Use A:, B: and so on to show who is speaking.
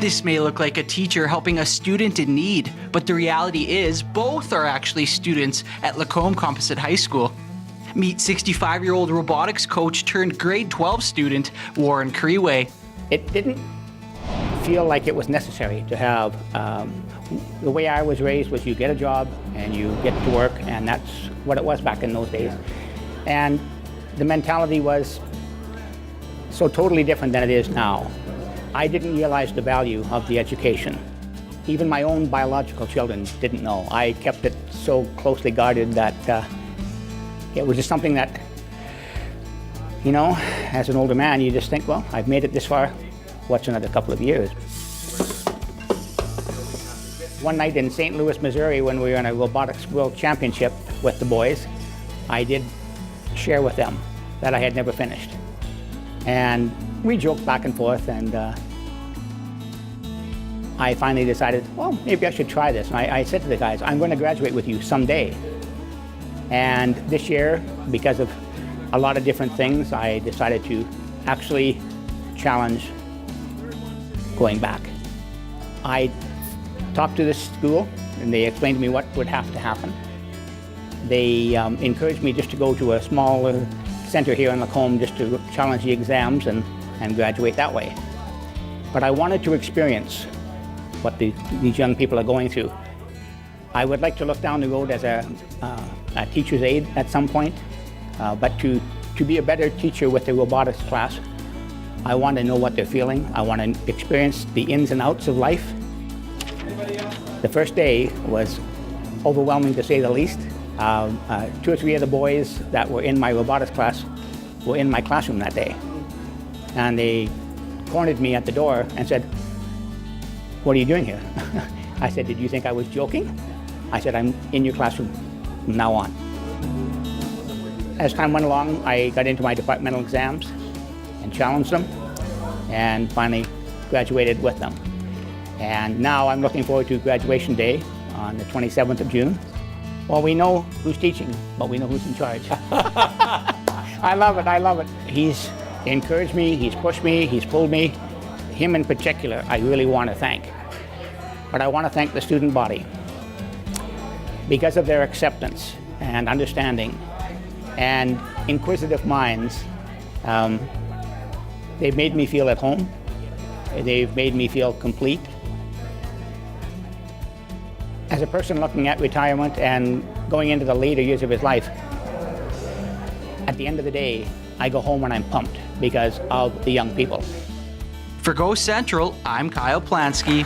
A: This may look like a teacher helping a student in need, but the reality is both are actually students at Lacombe Composite High School. Meet 65-year-old robotics coach turned grade 12 student, Warren Creeway.
B: It didn't feel like it was necessary to have, the way I was raised was you get a job and you get to work, and that's what it was back in those days. And the mentality was so totally different than it is now. I didn't realize the value of the education. Even my own biological children didn't know. I kept it so closely guarded that it was just something that, you know, as an older man, you just think, well, I've made it this far, what's another couple of years? One night in St. Louis, Missouri, when we were in a robotics world championship with the boys, I did share with them that I had never finished. And we joked back and forth, and I finally decided, well, maybe I should try this. And I said to the guys, I'm going to graduate with you someday. And this year, because of a lot of different things, I decided to actually challenge going back. I talked to the school, and they explained to me what would have to happen. They encouraged me just to go to a small center here in Lacombe just to challenge the exams and graduate that way. But I wanted to experience what these young people are going through. I would like to look down the road as a teacher's aide at some point, but to be a better teacher with the robotics class, I want to know what they're feeling. I want to experience the ins and outs of life. The first day was overwhelming, to say the least. 2 or 3 of the boys that were in my robotics class were in my classroom that day. And they cornered me at the door and said, "What are you doing here?" I said, "Did you think I was joking?" I said, "I'm in your classroom from now on." As time went along, I got into my departmental exams and challenged them, and finally graduated with them. And now I'm looking forward to graduation day on the 27th of June. Well, we know who's teaching, but we know who's in charge. I love it, I love it. He's encouraged me, he's pushed me, he's pulled me. Him in particular, I really want to thank. But I want to thank the student body because of their acceptance and understanding and inquisitive minds. They've made me feel at home. They've made me feel complete. As a person looking at retirement and going into the later years of his life, at the end of the day, I go home and I'm pumped because of the young people.
A: For Go Central, I'm Kyle Polanski.